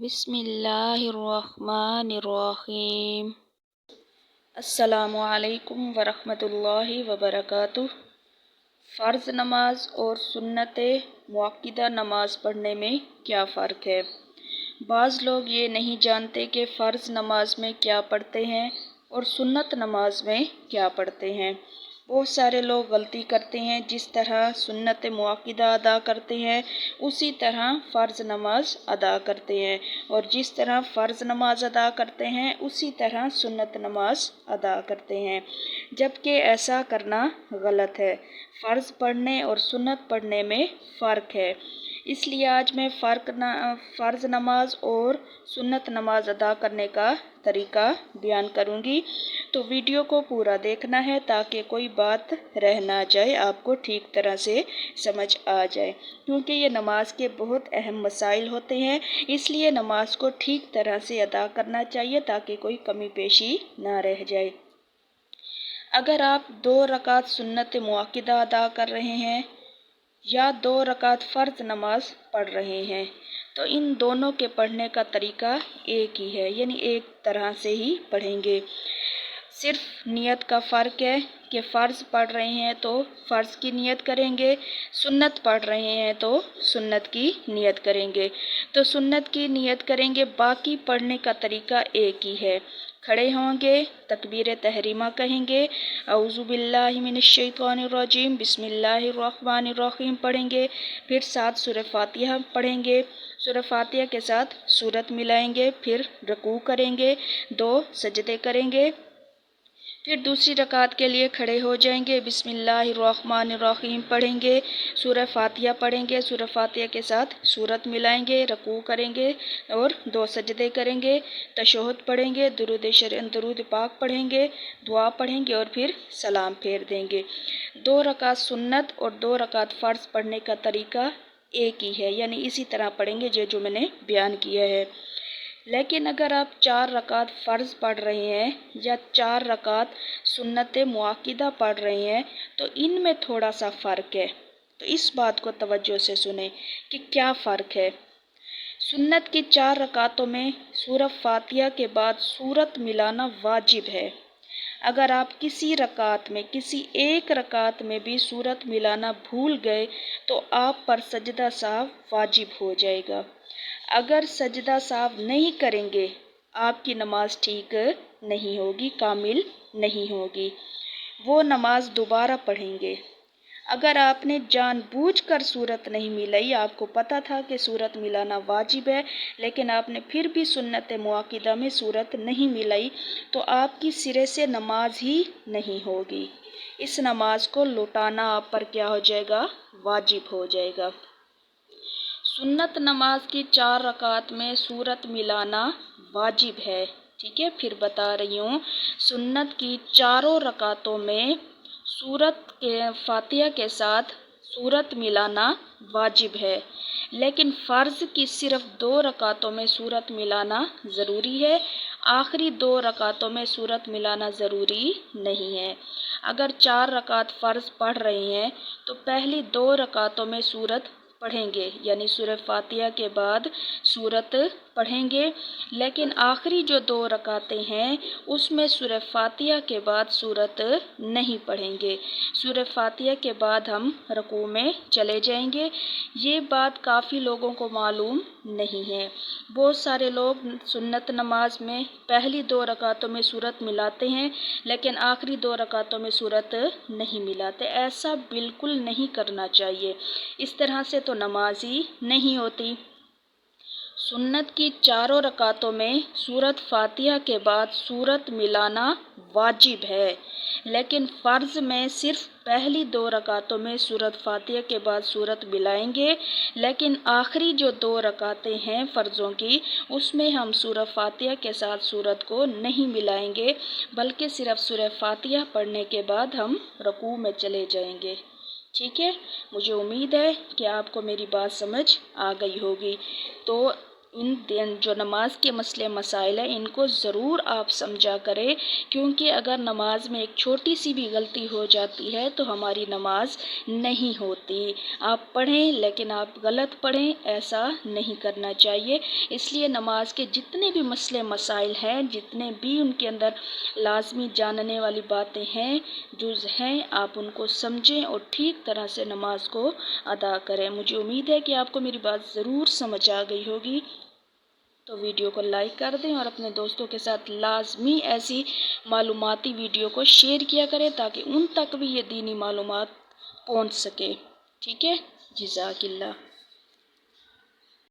बिस्मिल्लाहिर्रहमानिर्रहीम। अस्सलामुअलैकुम वरहमतुल्लाहि वबरकातुह। फ़र्ज़ नमाज और सुन्नत मुअक्किदा नमाज पढ़ने में क्या फ़र्क है? बाज़ लोग ये नहीं जानते कि फ़र्ज़ नमाज में क्या पढ़ते हैं और सुन्नत नमाज में क्या पढ़ते हैं। बहुत सारे लोग गलती करते हैं, जिस तरह सुन्नत मुअक्किदा अदा करते हैं उसी तरह फ़र्ज़ नमाज अदा करते हैं, और जिस तरह फ़र्ज़ नमाज अदा करते हैं उसी तरह सुन्नत नमाज अदा करते हैं, जबकि ऐसा करना गलत है। फ़र्ज़ पढ़ने और सुन्नत पढ़ने में फ़र्क है। इसलिए आज मैं फ़र्ज़ नमाज और सुन्नत नमाज अदा करने का तरीका बयान करूँगी। तो वीडियो को पूरा देखना है ताकि कोई बात रह ना जाए, आपको ठीक तरह से समझ आ जाए, क्योंकि ये नमाज के बहुत अहम मसाइल होते हैं। इसलिए नमाज को ठीक तरह से अदा करना चाहिए ताकि कोई कमी पेशी ना रह जाए। अगर आप 2 रकात सुन्नत मुअक्किदा अदा कर रहे हैं या 2 रकात फ़र्ज़ नमाज पढ़ रहे हैं, तो इन दोनों के पढ़ने का तरीका एक ही है, यानी एक तरह से ही पढ़ेंगे। सिर्फ नियत का फ़र्क है कि फ़र्ज़ पढ़ रहे हैं तो फ़र्ज़ की नियत करेंगे, सुन्नत पढ़ रहे हैं तो सुन्नत की नियत करेंगे। तो सुन्नत की नियत करेंगे, बाकी पढ़ने का तरीका एक ही है। खड़े होंगे, तकबीर तहरीमा कहेंगे, औज़ु बिल्लाहि मिनश शैतानिर रजीम, बिस्मिल्लाहिर्रहमानिर्रहीम पढ़ेंगे। फिर 7 सूरह फातिहा पढ़ेंगे, सूरह फातिहा के साथ सूरत मिलाएंगे। फिर रुकू करेंगे, 2 सजदे करेंगे। फिर दूसरी रकात के लिए खड़े हो जाएंगे, बिस्मिल्लाहिर्रहमानिर्रहीम पढ़ेंगे, सूरह फातिहा पढ़ेंगे, सूरह फातिहा के साथ सूरत मिलाएंगे, रुकू करेंगे और 2 सजदे करेंगे, तशहुद पढ़ेंगे, दुरूद पाक पढ़ेंगे, दुआ पढ़ेंगे और फिर सलाम फेर देंगे। 2 रकात सुन्नत और 2 रकात फ़र्ज़ पढ़ने का तरीका एक ही है, यानी इसी तरह पढ़ेंगे जो मैंने बयान किया है। लेकिन अगर आप 4 रकात फ़र्ज़ पढ़ रहे हैं या 4 रकात सुन्नत मुअक्किदा पढ़ रहे हैं, तो इनमें थोड़ा सा फ़र्क है। तो इस बात को तवज्जो से सुने कि क्या फ़र्क है। सुन्नत की 4 रकातों में सूरह फातिहा के बाद सूरत मिलाना वाजिब है। अगर आप किसी एक रकात में भी सूरत मिलाना भूल गए तो आप पर सजदा साहव वाजिब हो जाएगा। अगर सजदा साहब नहीं करेंगे, आपकी नमाज ठीक नहीं होगी, कामिल नहीं होगी, वो नमाज दोबारा पढ़ेंगे। अगर आपने जानबूझकर सूरत नहीं मिलाई, आपको पता था कि सूरत मिलाना वाजिब है, लेकिन आपने फिर भी सुन्नत मुअक्किदा में सूरत नहीं मिलाई, तो आपकी सिरे से नमाज ही नहीं होगी। इस नमाज को लौटाना आप पर क्या हो जाएगा? वाजिब हो जाएगा। सुन्नत नमाज की 4 रकात में सूरत मिलाना वाजिब है। ठीक है, फिर बता रही हूँ, सुन्नत की चारों रकातों में सूरत के फातिहा के साथ सूरत मिलाना वाजिब है, लेकिन फ़र्ज़ की सिर्फ 2 रकातों में सूरत मिलाना ज़रूरी है। आखिरी 2 रकातों में सूरत मिलाना ज़रूरी नहीं है। अगर 4 रकात फ़र्ज़ पढ़ रहे हैं तो पहली 2 रकातों में सूरत पढ़ेंगे, यानी सूरह फातिहा के बाद सूरत पढ़ेंगे, लेकिन आखिरी जो 2 रकातें हैं उसमें सूरह फातिहा के बाद सूरत नहीं पढ़ेंगे। सूरह फातिहा के बाद हम रुकू में चले जाएंगे। ये बात काफ़ी लोगों को मालूम नहीं है। बहुत सारे लोग सुन्नत नमाज में पहली 2 रकातों में सूरत मिलाते हैं, लेकिन आखिरी 2 रकातों में सूरत नहीं मिलाते। ऐसा बिल्कुल नहीं करना चाहिए, इस तरह से तो नमाज ही नहीं होती। सुन्नत की चारों रकातों में सूरत फातिहा के बाद सूरत मिलाना वाजिब है, लेकिन फ़र्ज़ में सिर्फ पहली 2 रकातों में सूरत फातिहा के बाद सूरत मिलाएंगे, लेकिन आखिरी जो 2 रकातें हैं फ़र्ज़ों की, उसमें हम सूरह फातिहा के साथ सूरत को नहीं मिलाएंगे, बल्कि सिर्फ सूरह फातिहा पढ़ने के बाद हम रुकू में चले जाएंगे। ठीक है, मुझे उम्मीद है कि आपको मेरी बात समझ आ गई होगी। तो جو نماز کے مسئلے مسائل ہیں ان کو ضرور آپ سمجھا کریں، کیونکہ اگر نماز میں ایک چھوٹی سی بھی غلطی ہو جاتی ہے تو ہماری نماز نہیں ہوتی۔ آپ پڑھیں لیکن آپ غلط پڑھیں، ایسا نہیں کرنا چاہیے۔ اس لیے نماز کے جتنے بھی مسئلے مسائل ہیں، جتنے بھی ان کے اندر لازمی جاننے والی باتیں ہیں، جز ہیں، آپ ان کو سمجھیں اور ٹھیک طرح سے نماز کو ادا کریں۔ مجھے امید ہے کہ آپ کو میری بات ضرور سمجھ آ گئی ہوگی، تو ویڈیو کو لائک کر دیں اور اپنے دوستوں کے ساتھ لازمی ایسی معلوماتی ویڈیو کو شیئر کیا کریں تاکہ ان تک بھی یہ دینی معلومات پہنچ سکے۔ ٹھیک ہے، جزاک اللہ۔